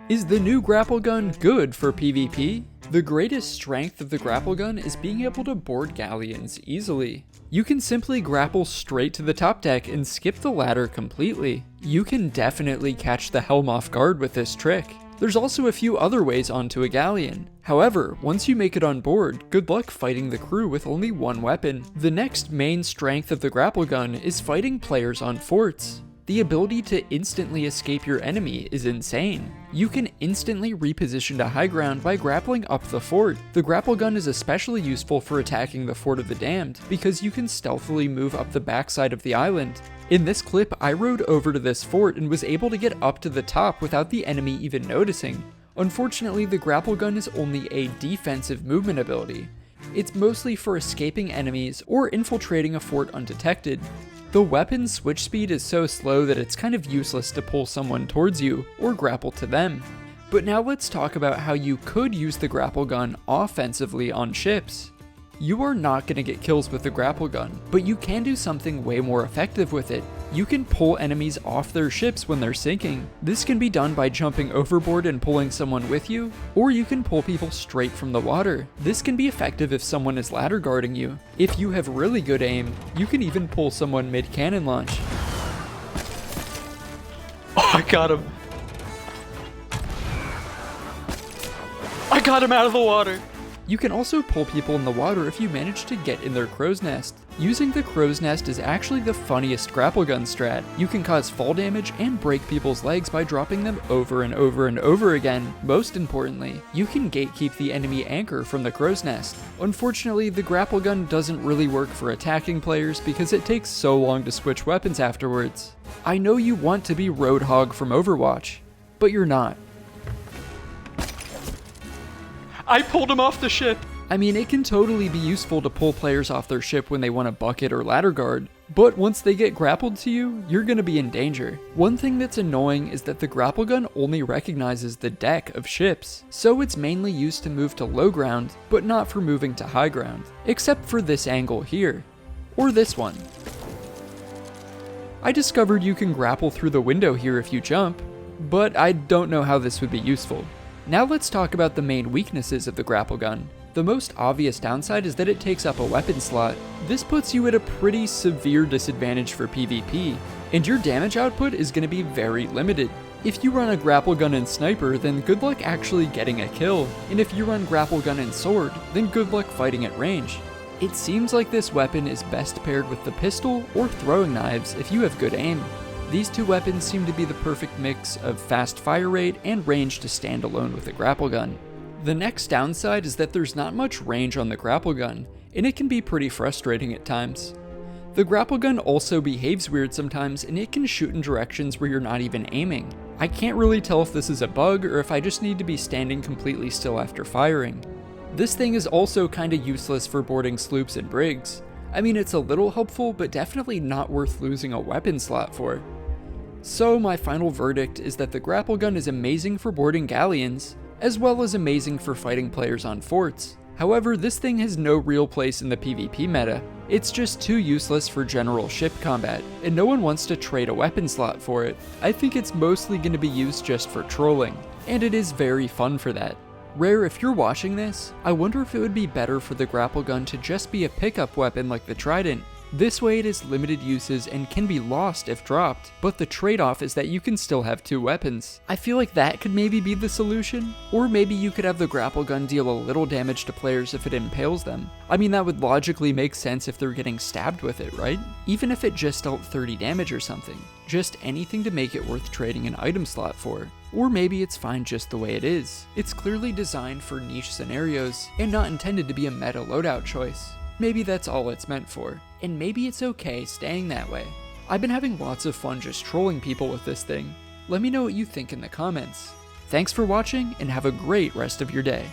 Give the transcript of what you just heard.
Is the new Grapple Gun good for PvP? The greatest strength of the Grapple Gun is being able to board Gallions easily. You can simply grapple straight to the top deck and skip the ladder completely. You can definitely catch the helm off guard with this trick. There's also a few other ways onto a galleon. However, once you make it on board, good luck fighting the crew with only one weapon. The next main strength of the Grapple Gun is fighting players on forts. The ability to instantly escape your enemy is insane. You can instantly reposition to high ground by grappling up the fort. The Grapple Gun is especially useful for attacking the Fort of the Damned, because you can stealthily move up the backside of the island. In this clip, I rode over to this fort and was able to get up to the top without the enemy even noticing. Unfortunately, the Grapple Gun is only a defensive movement ability. It's mostly for escaping enemies or infiltrating a fort undetected. The weapon's switch speed is so slow that it's kind of useless to pull someone towards you or grapple to them. But now let's talk about how you could use the Grapple Gun offensively on ships. You are not going to get kills with the Grapple Gun, but you can do something way more effective with it. You can pull enemies off their ships when they're sinking. This can be done by jumping overboard and pulling someone with you, or you can pull people straight from the water. This can be effective if someone is ladder guarding you. If you have really good aim, you can even pull someone mid-cannon launch. Oh, I got him. I got him out of the water. You can also pull people in the water if you manage to get in their crow's nest. Using the crow's nest is actually the funniest Grapple Gun strat. You can cause fall damage and break people's legs by dropping them over and over and over again. Most importantly, you can gatekeep the enemy anchor from the crow's nest. Unfortunately, the Grapple Gun doesn't really work for attacking players because it takes so long to switch weapons afterwards. I know you want to be Roadhog from Overwatch, but you're not. I pulled him off the ship. I mean, it can totally be useful to pull players off their ship when they want a bucket or ladder guard, but once they get grappled to you, you're gonna be in danger. One thing that's annoying is that the Grapple Gun only recognizes the deck of ships, so it's mainly used to move to low ground, but not for moving to high ground, except for this angle here, or this one. I discovered you can grapple through the window here if you jump, but I don't know how this would be useful. Now let's talk about the main weaknesses of the Grapple Gun. The most obvious downside is that it takes up a weapon slot. This puts you at a pretty severe disadvantage for PvP, and your damage output is going to be very limited. If you run a Grapple Gun and Sniper, then good luck actually getting a kill, and if you run Grapple Gun and Sword, then good luck fighting at range. It seems like this weapon is best paired with the pistol or throwing knives if you have good aim. These two weapons seem to be the perfect mix of fast fire rate and range to stand alone with a Grapple Gun. The next downside is that there's not much range on the Grapple Gun, and it can be pretty frustrating at times. The Grapple Gun also behaves weird sometimes, and it can shoot in directions where you're not even aiming. I can't really tell if this is a bug or if I just need to be standing completely still after firing. This thing is also kinda useless for boarding sloops and brigs. I mean, it's a little helpful, but definitely not worth losing a weapon slot for. So my final verdict is that the Grapple Gun is amazing for boarding galleons, as well as amazing for fighting players on forts. However, this thing has no real place in the PvP meta. It's just too useless for general ship combat, and no one wants to trade a weapon slot for it. I think it's mostly going to be used just for trolling, and it is very fun for that. Rare, if you're watching this, I wonder if it would be better for the Grapple Gun to just be a pickup weapon like the Trident. This way it has limited uses and can be lost if dropped, but the trade-off is that you can still have two weapons. I feel like that could maybe be the solution, or maybe you could have the Grapple Gun deal a little damage to players if it impales them. I mean, that would logically make sense if they're getting stabbed with it, right? Even if it just dealt 30 damage or something. Just anything to make it worth trading an item slot for. Or maybe it's fine just the way it is. It's clearly designed for niche scenarios, and not intended to be a meta loadout choice. Maybe that's all it's meant for, and maybe it's okay staying that way. I've been having lots of fun just trolling people with this thing. Let me know what you think in the comments. Thanks for watching, and have a great rest of your day.